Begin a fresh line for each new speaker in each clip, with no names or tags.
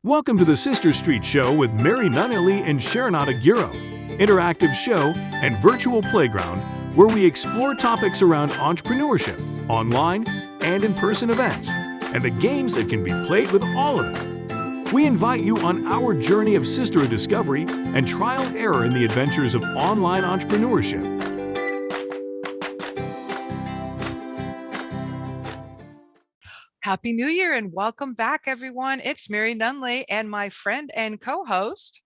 Welcome to the Sister Street Show with Mary Nunley and Sharon Otagiro, interactive show and virtual playground where we explore topics around entrepreneurship, online and in-person events, and the games that can be played with all of it. We invite you on our journey of sisterhood discovery and trial and error in the adventures of online entrepreneurship.
Happy New Year and welcome back, everyone. It's Mary Nunley and my friend and co-host.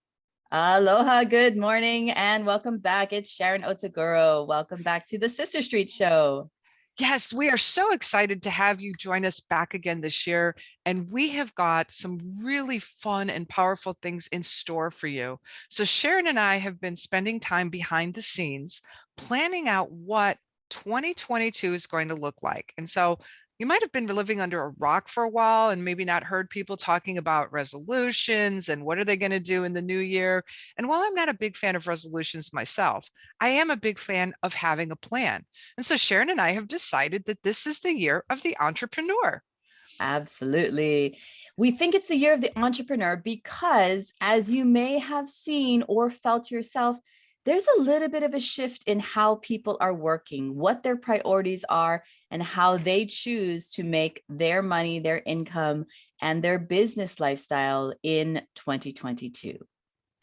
Aloha, good morning, and welcome back. It's Sharon Otaguro. Welcome back to the Sister Street Show.
Yes, we are so excited to have you join us back again this year. And we have got some really fun and powerful things in store for you. So Sharon and I have been spending time behind the scenes, planning out what 2022 is going to look like. And so you might have been living under a rock for a while and maybe not heard people talking about resolutions and what are they going to do in the new year. And while I'm not a big fan of resolutions myself, I am a big fan of having a plan. And so Sharon and I have decided that this is the year of the entrepreneur.
Absolutely. We think it's the year of the entrepreneur because, as you may have seen or felt yourself, there's a little bit of a shift in how people are working, what their priorities are, and how they choose to make their money, their income, and their business lifestyle in 2022.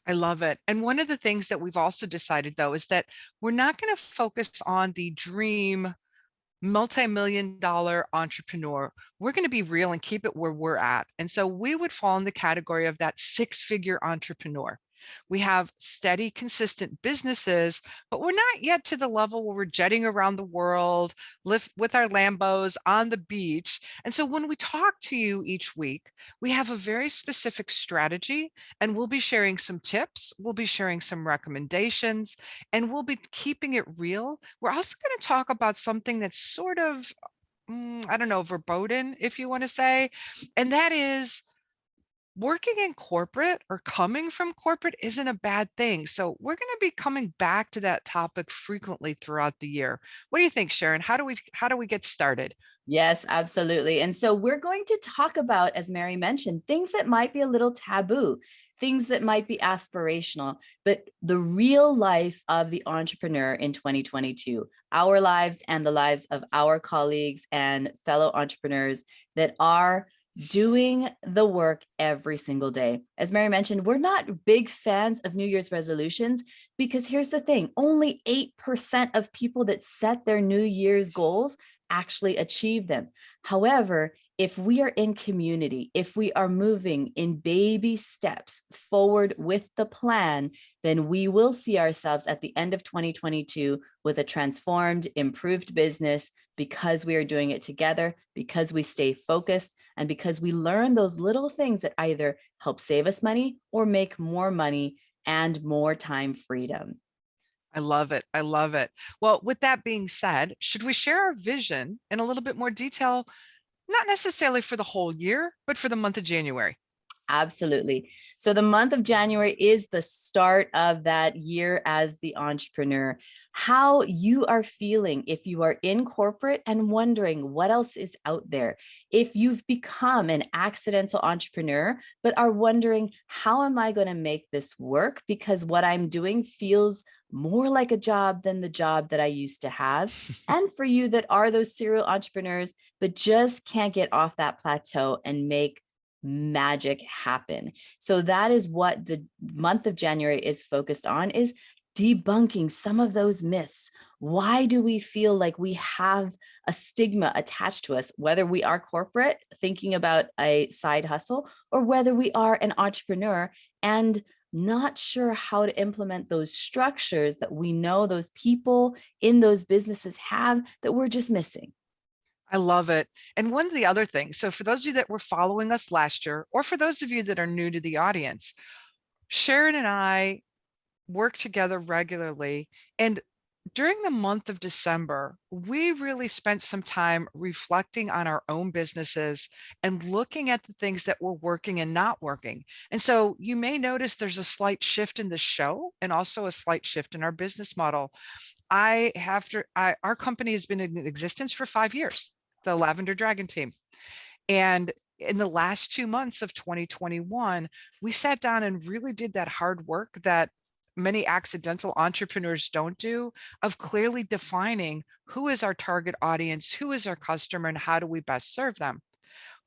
I love it. And one of the things that we've also decided, though, is that we're not going to focus on the dream multi-million dollar entrepreneur. We're going to be real and keep it where we're at. And so we would fall in the category of that six-figure entrepreneur. We have steady, consistent businesses, but we're not yet to the level where we're jetting around the world, live with our Lambos on the beach. And so when we talk to you each week, we have a very specific strategy, and we'll be sharing some tips, we'll be sharing some recommendations, and we'll be keeping it real. We're also going to talk about something that's sort of, I don't know, verboten, if you want to say, and that is working in corporate or coming from corporate isn't a bad thing. So we're going to be coming back to that topic frequently throughout the year. What do you think, Sharon? How do we get started?
Yes, absolutely. And so we're going to talk about, as Mary mentioned, things that might be a little taboo, things that might be aspirational, but the real life of the entrepreneur in 2022, our lives and the lives of our colleagues and fellow entrepreneurs that are doing the work every single day. As Mary mentioned, we're not big fans of New Year's resolutions because here's the thing, only 8% of people that set their New Year's goals actually achieve them. However, if we are in community, if we are moving in baby steps forward with the plan, then we will see ourselves at the end of 2022 with a transformed, improved business because we are doing it together, because we stay focused, and because we learn those little things that either help save us money or make more money and more time freedom.
I love it. I love it. Well, with that being said, should we share our vision in a little bit more detail? Not necessarily for the whole year, but for the month of January.
Absolutely. So the month of January is the start of that year as the entrepreneur. How you are feeling if you are in corporate and wondering what else is out there. If you've become an accidental entrepreneur, but are wondering, how am I going to make this work? Because what I'm doing feels more like a job than the job that I used to have. And for you that are those serial entrepreneurs, but just can't get off that plateau and make magic happen. So that is what the month of January is focused on, is debunking some of those myths. Why do we feel like we have a stigma attached to us, whether we are corporate thinking about a side hustle or whether we are an entrepreneur and not sure how to implement those structures that we know those people in those businesses have that we're just missing?
I love it. And one of the other things, so for those of you that were following us last year, or for those of you that are new to the audience, Sharon and I work together regularly. And during the month of December, we really spent some time reflecting on our own businesses and looking at the things that were working and not working. And so you may notice there's a slight shift in the show and also a slight shift in our business model. Our company has been in existence for 5 years, the Lavender Dragon team. And in the last 2 months of 2021, we sat down and really did that hard work that many accidental entrepreneurs don't do, of clearly defining who is our target audience, who is our customer, and how do we best serve them.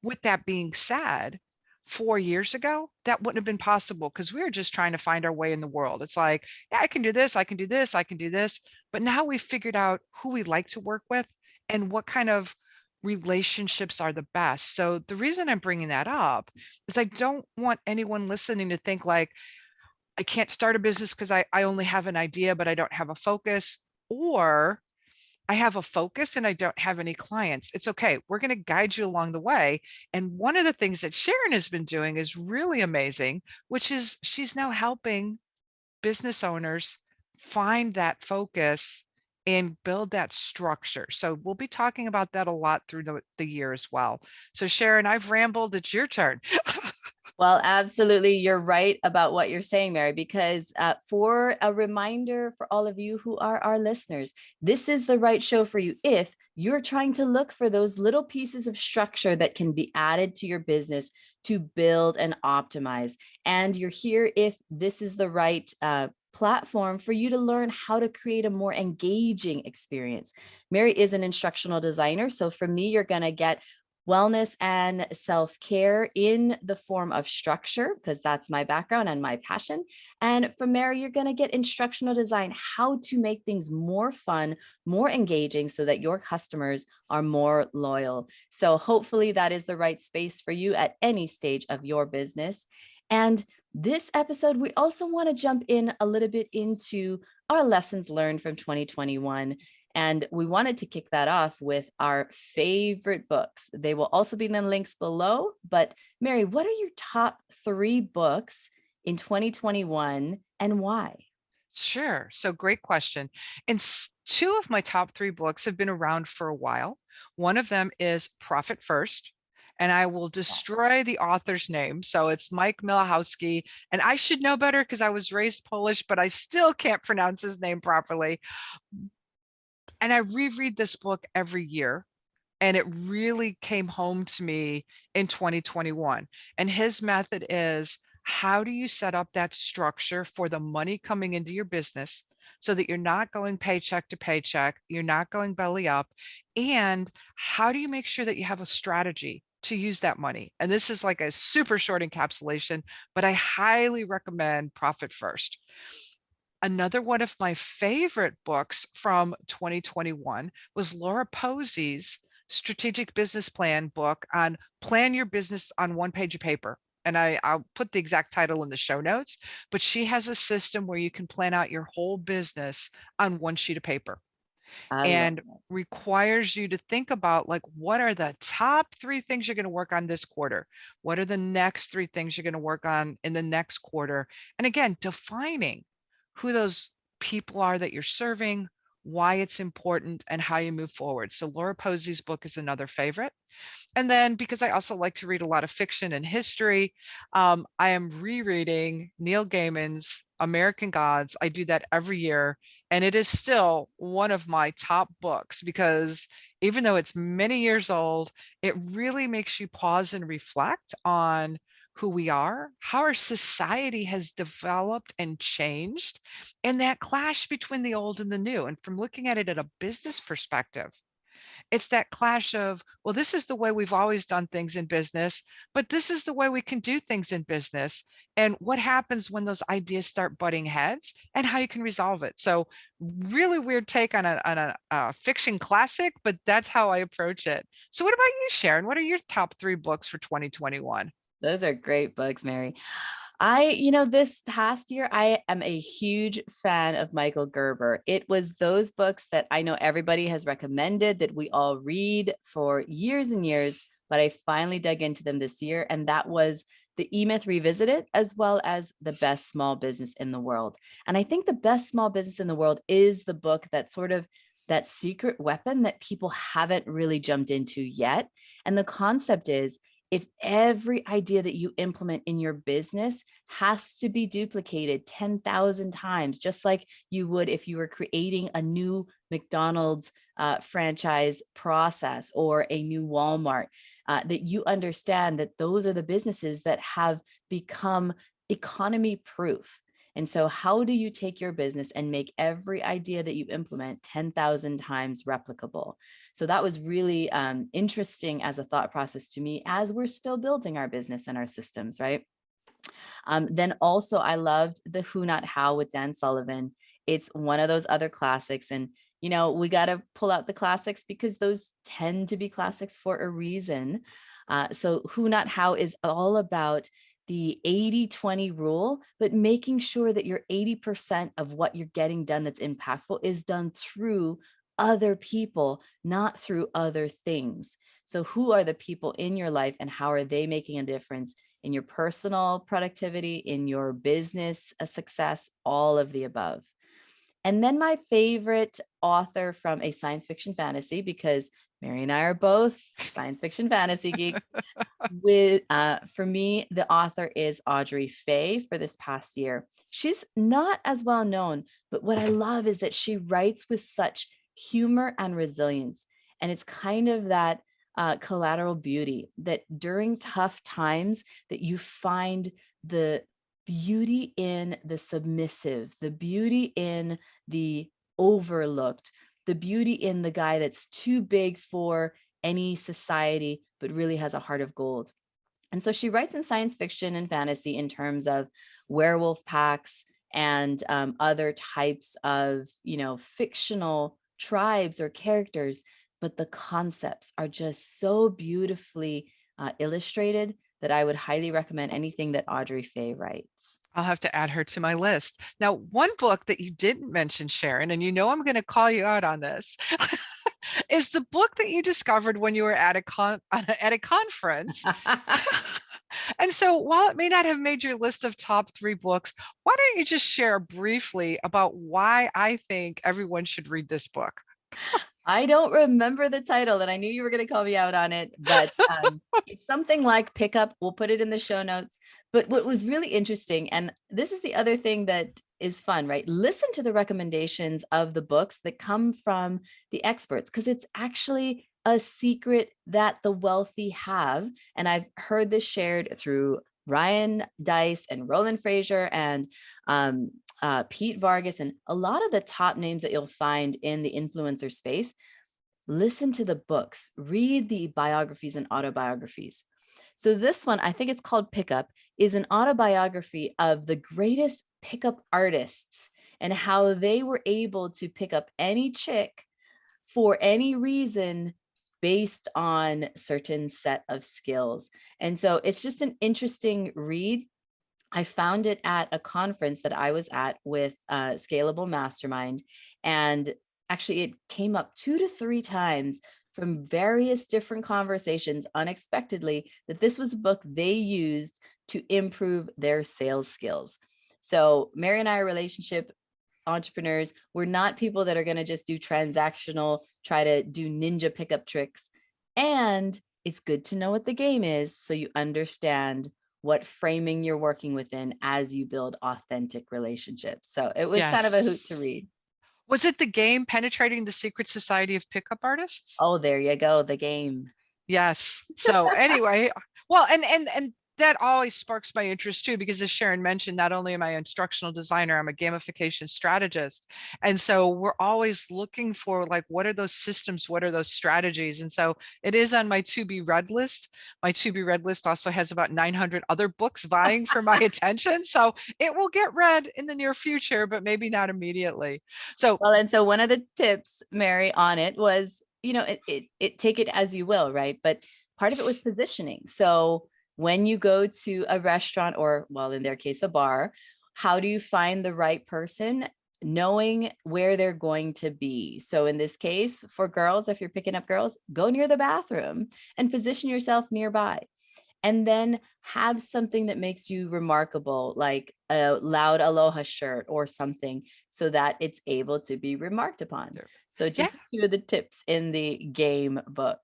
With that being said, 4 years ago, that wouldn't have been possible because we were just trying to find our way in the world. It's like, yeah, I can do this, I can do this, I can do this. But now we've figured out who we like to work with and what kind of relationships are the best. So the reason I'm bringing that up is I don't want anyone listening to think like, I can't start a business because I only have an idea, but I don't have a focus. Or I have a focus and I don't have any clients. It's okay. We're going to guide you along the way. And one of the things that Sharon has been doing is really amazing, which is she's now helping business owners find that focus and build that structure. So we'll be talking about that a lot through the year as well. So Sharon, I've rambled. It's your turn.
Well, absolutely. You're right about what you're saying, Mary, because for a reminder for all of you who are our listeners, this is the right show for you if you're trying to look for those little pieces of structure that can be added to your business to build and optimize. And you're here if this is the right platform for you to learn how to create a more engaging experience. Mary is an instructional designer. So for me, you're going to get wellness and self-care in the form of structure, because that's my background and my passion. And from Mary, you're going to get instructional design, how to make things more fun, more engaging so that your customers are more loyal. So hopefully that is the right space for you at any stage of your business. And this episode, we also want to jump in a little bit into our lessons learned from 2021. And we wanted to kick that off with our favorite books. They will also be in the links below. But Mary, what are your top 3 books in 2021 and why?
Sure. So great question. And two of my top 3 books have been around for a while. One of them is Profit First, and I will destroy the author's name. So it's Mike Milahowski, and I should know better because I was raised Polish, but I still can't pronounce his name properly. And I reread this book every year. And it really came home to me in 2021. And his method is, how do you set up that structure for the money coming into your business so that you're not going paycheck to paycheck, you're not going belly up? And how do you make sure that you have a strategy to use that money? And this is like a super short encapsulation, but I highly recommend Profit First. Another one of my favorite books from 2021 was Laura Posey's strategic business plan book on plan your business on one page of paper. And I'll put the exact title in the show notes, but she has a system where you can plan out your whole business on one sheet of paper
I love
and requires you to think about like, what are the top 3 things you're going to work on this quarter? What are the next 3 things you're going to work on in the next quarter? And again, defining who those people are that you're serving, why it's important, and how you move forward. So Laura Posey's book is another favorite. And then because I also like to read a lot of fiction and history, I am rereading Neil Gaiman's American Gods. I do that every year. And it is still one of my top books because even though it's many years old, it really makes you pause and reflect on who we are, how our society has developed and changed, and that clash between the old and the new. And from looking at it at a business perspective, it's that clash of, well, this is the way we've always done things in business, but this is the way we can do things in business. And what happens when those ideas start butting heads and how you can resolve it. So really weird take on a fiction classic, but that's how I approach it. So what about you, Sharon? What are your top 3 books for 2021?
Those are great books, Mary. This past year, I am a huge fan of Michael Gerber. It was those books that I know everybody has recommended that we all read for years and years, but I finally dug into them this year. And that was The E-Myth Revisited, as well as The Best Small Business in the World. And I think The Best Small Business in the World is the book that sort of that secret weapon that people haven't really jumped into yet. And the concept is, if every idea that you implement in your business has to be duplicated 10,000 times, just like you would if you were creating a new McDonald's franchise process or a new Walmart, that you understand that those are the businesses that have become economy proof. And so how do you take your business and make every idea that you implement 10,000 times replicable? So that was really interesting as a thought process to me as we're still building our business and our systems, right? Then also I loved the Who Not How with Dan Sullivan. It's one of those other classics. And, you know, we got to pull out the classics because those tend to be classics for a reason. So Who Not How is all about the 80-20 rule, but making sure that your 80% of what you're getting done that's impactful is done through other people, not through other things. So who are the people in your life and how are they making a difference in your personal productivity, in your business success, all of the above? And then my favorite author from a science fiction fantasy, because Mary and I are both science fiction fantasy geeks. For me, the author is Audrey Fay for this past year. She's not as well known, but what I love is that she writes with such humor and resilience. And it's kind of that collateral beauty that during tough times that you find the beauty in the submissive, the beauty in the overlooked, the beauty in the guy that's too big for any society, but really has a heart of gold. And so she writes in science fiction and fantasy in terms of werewolf packs and other types of, you know, fictional tribes or characters, but the concepts are just so beautifully illustrated that I would highly recommend anything that Audrey Fay writes.
I'll have to add her to my list. Now, one book that you didn't mention, Sharon, and you know I'm going to call you out on this, is the book that you discovered when you were at a conference. And so while it may not have made your list of top 3 books, why don't you just share briefly about why I think everyone should read this book?
I don't remember the title, and I knew you were going to call me out on it, but it's something like Pickup. We'll put it in the show notes. But what was really interesting, and this is the other thing that is fun, right? Listen to the recommendations of the books that come from the experts, because it's actually a secret that the wealthy have. And I've heard this shared through Ryan Dice and Roland Fraser and Pete Vargas, and a lot of the top names that you'll find in the influencer space. Listen to the books, read the biographies and autobiographies. So this one, I think it's called Pickup, is an autobiography of the greatest pickup artists and how they were able to pick up any chick for any reason based on certain set of skills. And so it's just an interesting read. I found it at a conference that I was at with Scalable Mastermind. And actually, it came up 2 to 3 times from various different conversations unexpectedly that this was a book they used to improve their sales skills. So Mary and I are relationship entrepreneurs. We're not people that are going to just do transactional, try to do ninja pickup tricks. And it's good to know what the game is so you understand what framing you're working within as you build authentic relationships. So it was kind of a hoot to
Yes.
read.
Was it the game Penetrating the Secret Society of Pickup Artists?
Oh, there you go, the game.
Yes. So anyway, well, and that always sparks my interest too, because as Sharon mentioned, not only am I an instructional designer, I'm a gamification strategist. And so we're always looking for like, what are those systems? What are those strategies? And so it is on my to be read list. My to be read list also has about 900 other books vying for my attention. So it will get read in the near future, but maybe not immediately. So
Well, and so one of the tips, Mary, on it was, you know, it take it as you will, right? But part of it was positioning. So when you go to a restaurant or, well, in their case, a bar, how do you find the right person? Knowing where they're going to be. So in this case, for girls, if you're picking up girls, go near the bathroom and position yourself nearby. And then have something that makes you remarkable, like a loud aloha shirt or something, so that it's able to be remarked upon. So
yeah.
just 2 of the tips in the game book.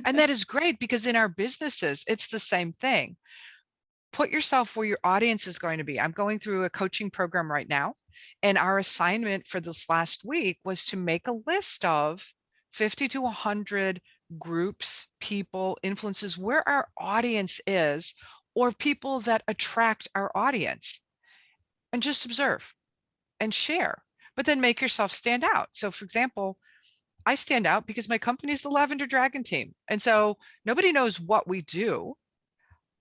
And that is great because in our businesses, it's the same thing. Put yourself where your audience is going to be. I'm going through a coaching program right now, and our assignment for this last week was to make a list of 50 to 100 groups, people, influences, where our audience is, or people that attract our audience, and just observe and share, but then make yourself stand out. So, for example, I stand out because my company is the Lavender Dragon Team. And so nobody knows what we do,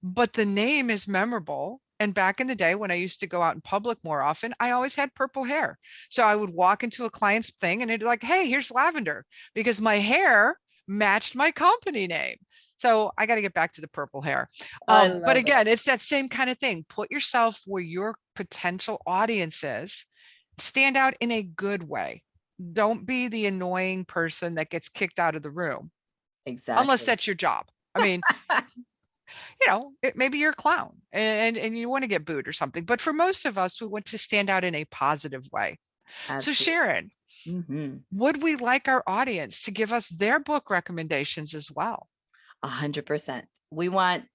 but the name is memorable. And back in the day when I used to go out in public more often, I always had purple hair. So I would walk into a client's thing and it'd be like, hey, here's Lavender, because my hair matched my company name. So I got to get back to the purple hair.
I
But
love it.
again, it's that same kind of thing. Put yourself where your potential audience is, stand out in a good way. Don't be the annoying person that gets kicked out of the room, unless
Exactly.
that's your job. I mean, maybe you're a clown and you want to get booed or something. But for most of us, we want to stand out in a positive way. So
Absolutely.
Sharon,
Mm-hmm.
would we like our audience to give us their book recommendations as well?
100%. We want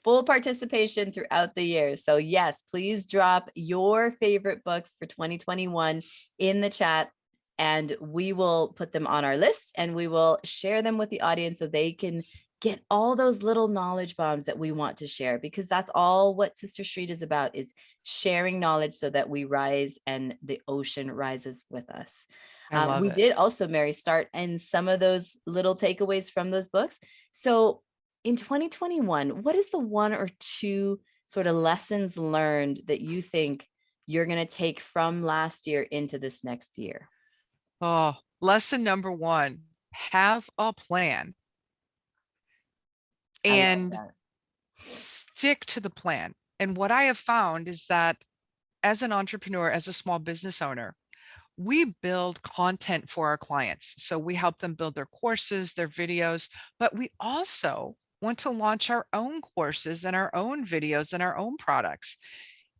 full participation throughout the year. So yes, please drop your favorite books for 2021 in the chat, and we will put them on our list and we will share them with the audience so they can get all those little knowledge bombs that we want to share, because that's all what Sister Street is about, is sharing knowledge so that we rise and the ocean rises with us.
I love
We
it.
did also, Mary, start in some of those little takeaways from those books. So in 2021, what is the one or two sort of lessons learned that you think you're going to take from last year into this next year?
Oh, lesson number one, have a plan
I love
and
that.
stick to the plan. And what I have found is that as an entrepreneur, as a small business owner, we build content for our clients. So we help them build their courses, their videos, but we also want to launch our own courses and our own videos and our own products.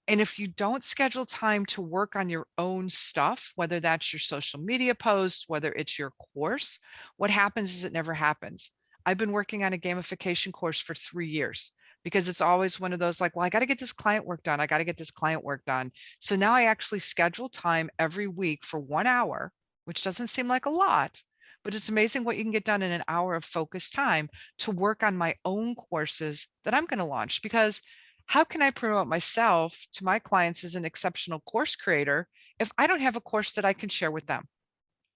And if you don't schedule time to work on your own stuff, whether that's your social media posts, whether it's your course, what happens is it never happens. I've been working on a gamification course for 3 years because it's always one of those like, well, I got to get this client work done. I got to get this client work done. So now I actually schedule time every week for 1 hour, which doesn't seem like a lot, but it's amazing what you can get done in an hour of focused time to work on my own courses that I'm going to launch. Because how can I promote myself to my clients as an exceptional course creator if I don't have a course that I can share with them?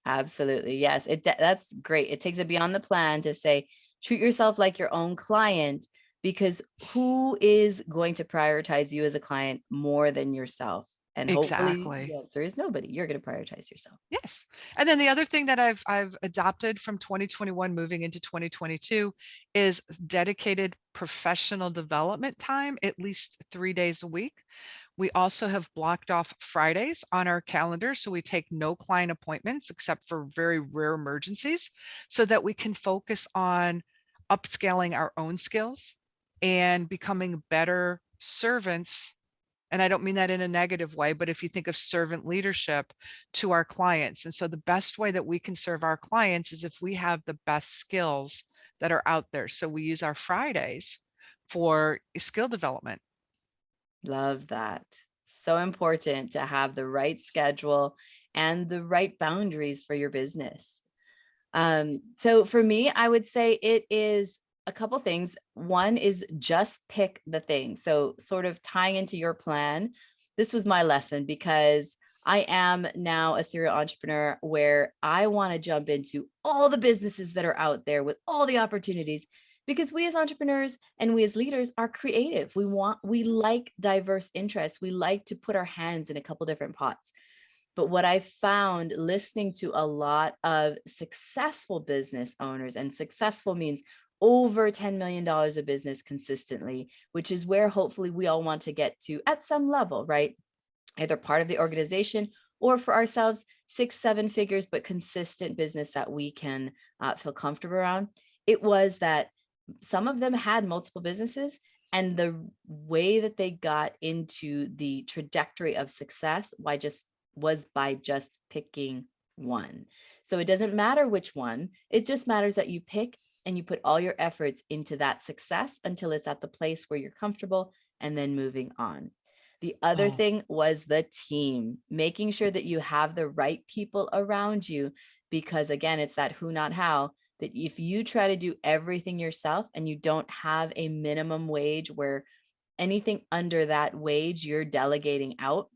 Absolutely. Yes. That's great. It takes it beyond the plan to say, treat yourself like your own client, because who is going to prioritize you as a client more than yourself? And hopefully the
Exactly.
answer is nobody. You're going to prioritize yourself.
Yes. And then the other thing that I've adopted from 2021 moving into 2022 is dedicated professional development time, at least 3 days a week. We also have blocked off Fridays on our calendar, so we take no client appointments except for very rare emergencies, so that we can focus on upscaling our own skills and becoming better servants. And I don't mean that in a negative way, but if you think of servant leadership to our clients. And so the best way that we can serve our clients is if we have the best skills that are out there. So we use our Fridays for skill development.
Love that. So important to have the right schedule and the right boundaries for your business. So for me, I would say it is a couple things. One is just pick the thing. So sort of tying into your plan. This was my lesson because I am now a serial entrepreneur where I want to jump into all the businesses that are out there with all the opportunities, because we as entrepreneurs and we as leaders are creative. We like diverse interests. We like to put our hands in a couple different pots. But what I found listening to a lot of successful business owners, and successful means over $10 million of business consistently, which is where hopefully we all want to get to at some level, right? Either part of the organization or for ourselves, 6-7 figures, but consistent business that we can feel comfortable around. It was that some of them had multiple businesses, and the way that they got into the trajectory of success was by just picking one. So it doesn't matter which one, it just matters that you pick and you put all your efforts into that success until it's at the place where you're comfortable, and then moving on. The other
Oh,
thing was the team, making sure that you have the right people around you, because again, it's that who, not how. that if you try to do everything yourself and you don't have a minimum wage where anything under that wage you're delegating out,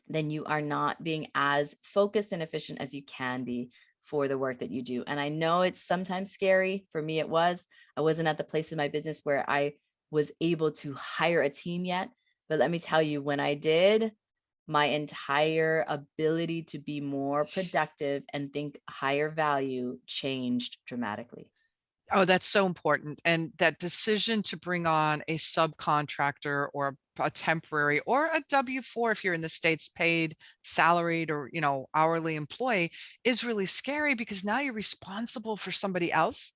then you are not being as focused and efficient as you can be for the work that you do. And I know it's sometimes scary. For me, it was. I wasn't at the place in my business where I was able to hire a team yet. But let me tell you, when I did, my entire ability to be more productive and think higher value changed dramatically.
Oh, that's so important. And that decision to bring on a subcontractor or a temporary or a W-4 if you're in the States paid salaried or, hourly employee is really scary because now you're responsible for somebody else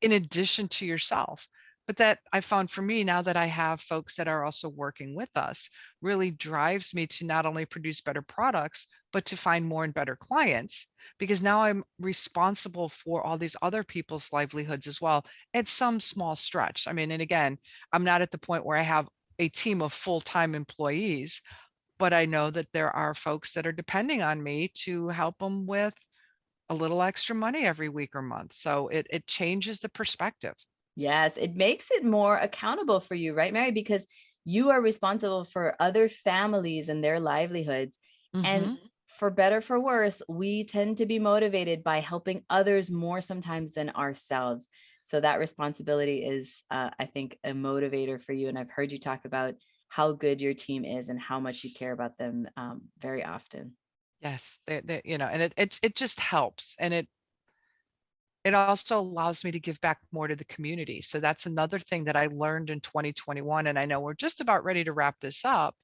in addition to yourself. But that I found for me now that I have folks that are also working with us really drives me to not only produce better products, but to find more and better clients because now I'm responsible for all these other people's livelihoods as well at some small stretch. I mean, and again, I'm not at the point where I have a team of full-time employees, but I know that there are folks that are depending on me to help them with a little extra money every week or month. So it changes the perspective.
Yes, it makes it more accountable for you, right, Mary? Because you are responsible for other families and their livelihoods. And
Mhm.
for better, for worse, we tend to be motivated by helping others more sometimes than ourselves. So that responsibility is, I think, a motivator for you. And I've heard you talk about how good your team is and how much you care about them very often.
Yes, and it just helps, and it also allows me to give back more to the community. So that's another thing that I learned in 2021, and I know we're just about ready to wrap this up,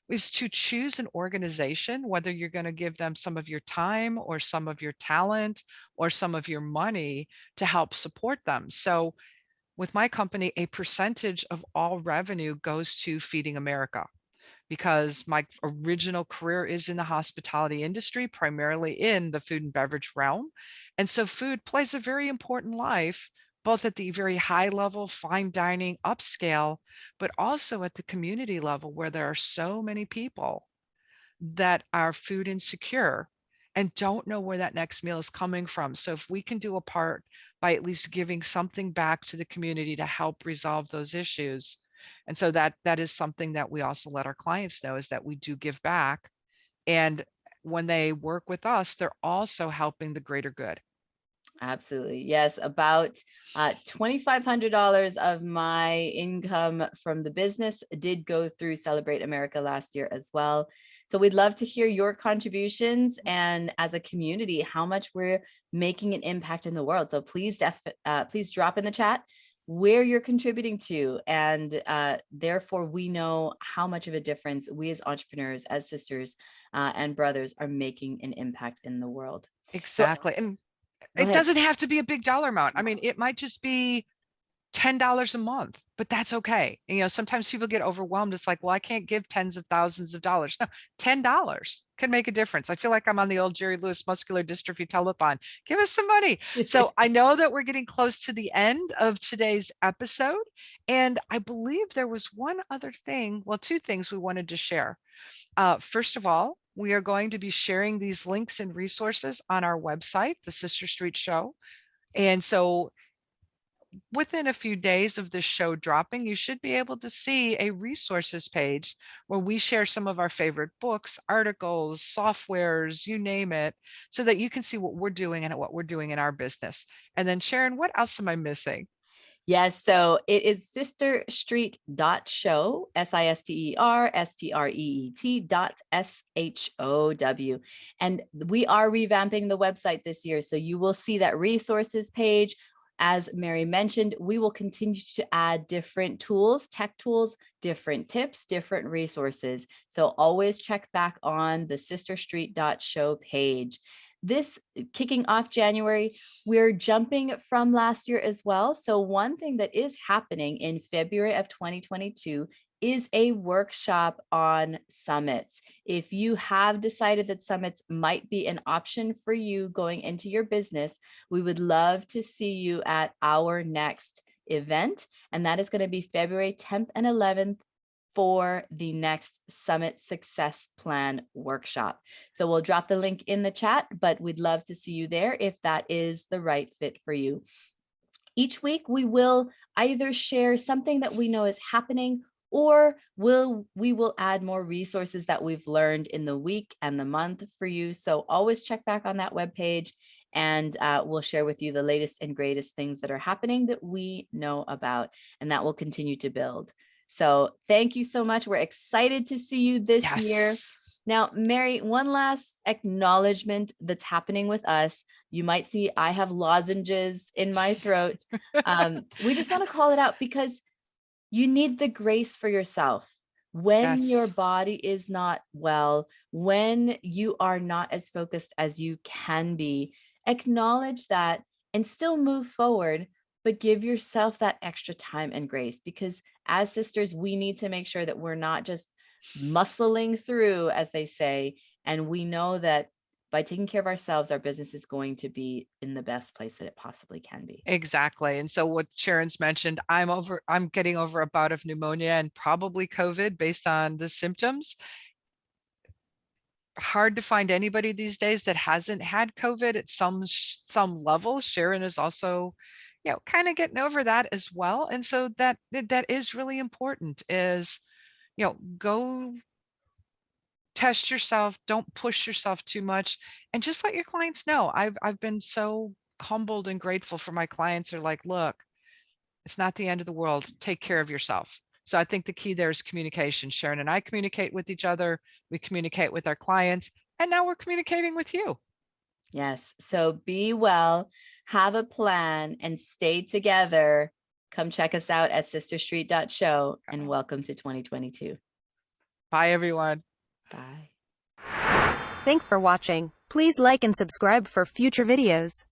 is to choose an organization, whether you're going to give them some of your time or some of your talent or some of your money to help support them. So with my company, a percentage of all revenue goes to Feeding America because my original career is in the hospitality industry, primarily in the food and beverage realm. And so food plays a very important life, both at the very high level, fine dining, upscale, but also at the community level where there are so many people that are food insecure and don't know where that next meal is coming from. So if we can do a part by at least giving something back to the community to help resolve those issues. And so that is something that we also let our clients know is that we do give back. And when they work with us, they're also helping the greater good.
Absolutely. Yes. About $2,500 of my income from the business did go through Celebrate America last year as well. So we'd love to hear your contributions and as a community, how much we're making an impact in the world. So please, please drop in the chat where you're contributing to. And therefore, we know how much of a difference we as entrepreneurs, as sisters and brothers are making an impact in the world. So
Exactly. And
go
it
ahead.
doesn't have to be a big dollar amount. I mean, it might just be $10 a month, but that's okay. And, sometimes people get overwhelmed. It's like, well, I can't give tens of thousands of dollars. No, $10 can make a difference. I feel like I'm on the old Jerry Lewis muscular dystrophy telethon. Give us some money. So I know that we're getting close to the end of today's episode. And I believe there was one other thing, well, two things we wanted to share. First of all, we are going to be sharing these links and resources on our website, the Sister Street Show. And so within a few days of this show dropping, you should be able to see a resources page where we share some of our favorite books, articles, softwares, you name it, so that you can see what we're doing and what we're doing in our business. And then Sharon, what else am I missing?
Yes, so it is sisterstreet.show, sisterstreet.show. And we are revamping the website this year. So you will see that resources page. As Mary mentioned, we will continue to add different tools, tech tools, different tips, different resources. So always check back on the sisterstreet.show page. This kicking off January, we're jumping from last year as well. So one thing that is happening in February of 2022 is a workshop on summits. If you have decided that summits might be an option for you going into your business, we would love to see you at our next event. And that is going to be February 10th and 11th for the next Summit Success Plan workshop. So we'll drop the link in the chat, but we'd love to see you there if that is the right fit for you. Each week, we will either share something that we know is happening, or we will add more resources that we've learned in the week and the month for you. So always check back on that webpage, and we'll share with you the latest and greatest things that are happening that we know about, and that will continue to build. So thank you so much. We're excited to see you this year.
Yes.
Now, Mary, one last acknowledgement that's happening with us. You might see I have lozenges in my throat. We just want to call it out because you need the grace for yourself. When your
Yes.
body is not well, when you are not as focused as you can be, acknowledge that and still move forward, but give yourself that extra time and grace, because as sisters, we need to make sure that we're not just muscling through, as they say, and we know that by taking care of ourselves, our business is going to be in the best place that it possibly can be.
Exactly. And so what Sharon's mentioned, I'm getting over a bout of pneumonia and probably COVID based on the symptoms. Hard to find anybody these days that hasn't had COVID at some level. Sharon is also, kind of getting over that as well. And so that is really important is, go test yourself, don't push yourself too much, and just let your clients know. I've been so humbled and grateful for my clients are like, look, it's not the end of the world. Take care of yourself. So I think the key there is communication. Sharon and I communicate with each other, we communicate with our clients, and now we're communicating with you.
Yes. So be well, have a plan, and stay together. Come check us out at sisterstreet.show, and welcome to 2022.
Bye, everyone.
Bye.
Thanks for watching. Please like and subscribe for future videos.